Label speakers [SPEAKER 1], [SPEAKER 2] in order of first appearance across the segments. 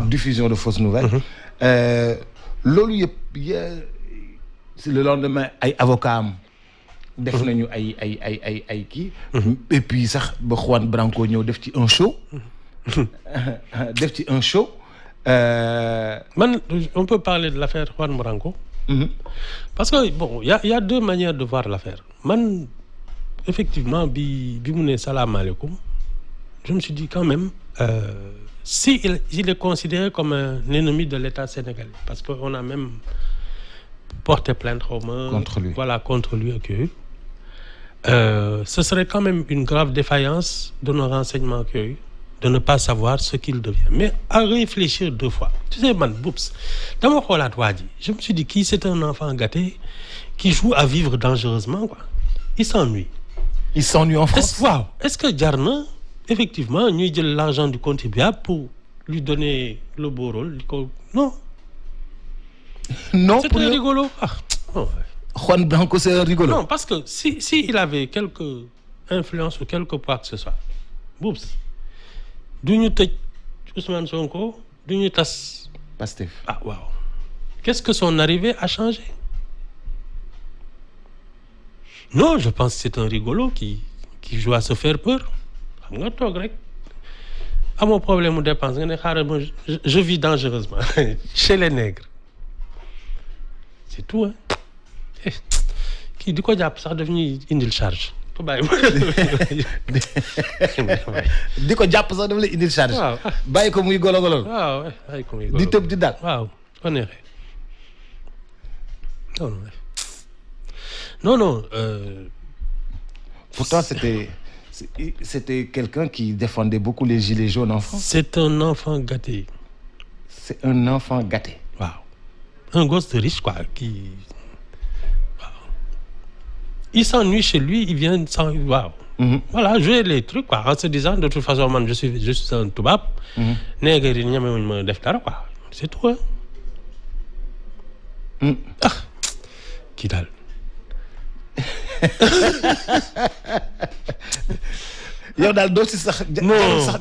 [SPEAKER 1] diffusion de fausses nouvelles. loolu yëpp le lendemain ay avocat am def nañu ay kii. et puis sax ba Juan Branco ñëw def ci un show. def ci un show.
[SPEAKER 2] On peut parler de l'affaire Juan Branco. Parce que bon, il y a deux manières de voir l'affaire. Effectivement, bi mu ne salam alaikum, je me suis dit quand même, si il est considéré comme un ennemi de l'État sénégalais, parce qu'on a même porté plainte contre lui. Voilà, contre lui. Okay. Ce serait quand même une grave défaillance de nos renseignements de ne pas savoir ce qu'il devient. Mais à réfléchir deux fois. Tu sais, boups, je me suis dit, qui c'est un enfant gâté qui joue à vivre dangereusement, quoi. Il s'ennuie.
[SPEAKER 1] Il s'ennuie en France.
[SPEAKER 2] Est-ce que Djarna, effectivement, nous avons l'argent du contribuable pour lui donner le beau rôle? Non.
[SPEAKER 1] Non.
[SPEAKER 2] C'est un rigolo.
[SPEAKER 1] Juan Branco, c'est un rigolo.
[SPEAKER 2] Non, parce que si il avait quelques influences ou quelque part que ce soit, boups, d'où Ousmane Sonko, d'où tas
[SPEAKER 1] Pastef.
[SPEAKER 2] Ah, waouh. Qu'est-ce que son arrivée a changé? Non, je pense que c'est un rigolo qui joue à se faire peur. À mon problème de dépense, je vis dangereusement chez les nègres. C'est tout, hein. Qui du coup, ça devenu une charge.
[SPEAKER 1] di ko jàpp sax dafa lay indil charge. bàyyi ko muy golo-golo.
[SPEAKER 2] bàyyi ko muy golo.
[SPEAKER 1] di tëb di daal.
[SPEAKER 2] On est. Non.
[SPEAKER 1] Pourtant, c'était quelqu'un qui défendait beaucoup les gilets jaunes en France.
[SPEAKER 2] C'est un enfant gâté.
[SPEAKER 1] C'est un enfant gâté.
[SPEAKER 2] Un gosse de riche, quoi, qui... Il s'ennuie chez lui, il vient sans... Voilà, jouer les trucs, quoi, en se disant, de toute façon, man, je suis juste un toubab. Quoi. C'est tout, hein. Qui dalle.
[SPEAKER 1] yow daal doo si sax.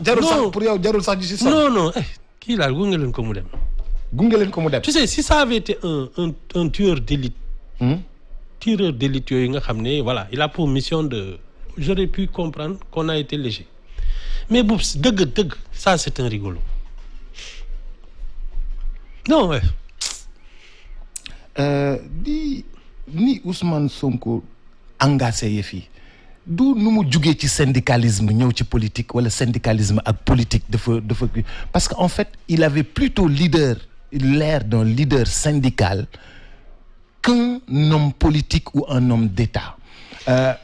[SPEAKER 1] jarul sax pour yow jarul sax ji si sax.
[SPEAKER 2] Non kii daal gunge leen ko mu dem. Tu sais, si ça avait été un tueur d'élite. Tireur d'élite yooyu nga xam ne voilà, il a pour mission de. J'aurais pu comprendre qu'on a été léger. Mais boups, dëgg ça c'est un rigolo. Non ouais.
[SPEAKER 1] Ni Ousmane Sonko engagé yëf yi du nu mu jugee ci syndicalisme ñëw ci politique wala syndicalisme ak politique dafa parce qu'en fait il avait plutôt l'air d'un leader syndical qu'un homme politique ou un homme d'État.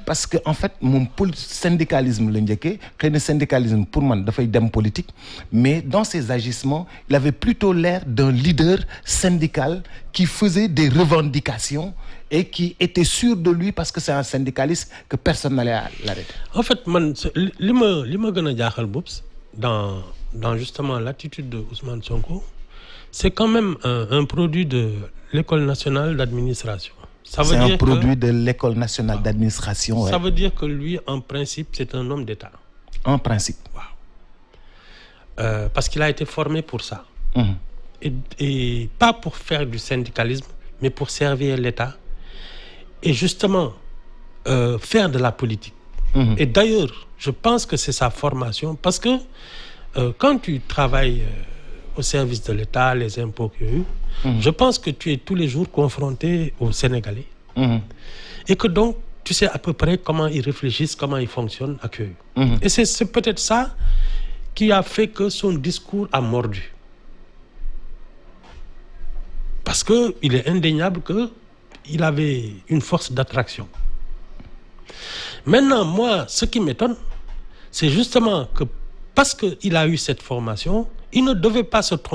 [SPEAKER 1] Parce que en fait mon syndicalisme la njëkkee xëy na syndicalisme pour man dafay dem politique mais dans ses agissements il avait plutôt l'air d'un leader syndical qui faisait des revendications et qui était sûr de lui parce que c'est un syndicaliste que personne n'allait l'arrêter.
[SPEAKER 2] En fait man li ma gën a jaaxal Boubs dans justement l'attitude de Ousmane Sonko c'est quand même un produit de l'école nationale d'administration.
[SPEAKER 1] C'est un produit de l'école nationale d'administration.
[SPEAKER 2] Ça veut dire que lui, en principe, c'est un homme d'État.
[SPEAKER 1] En principe.
[SPEAKER 2] Parce qu'il a été formé pour ça. Et pas pour faire du syndicalisme, mais pour servir l'État. Et justement, faire de la politique. Et d'ailleurs, je pense que c'est sa formation. Parce que quand tu travailles au service de l'État, les impôts qu'il y a eu, je pense que tu es tous les jours confronté aux Sénégalais. Et que donc, tu sais à peu près comment ils réfléchissent, comment ils fonctionnent avec eux. Et c'est peut-être ça qui a fait que son discours a mordu. Parce qu'il est indéniable qu'il avait une force d'attraction. Maintenant, moi, ce qui m'étonne, c'est justement que parce qu'il a eu cette formation, il ne devait pas se tromper.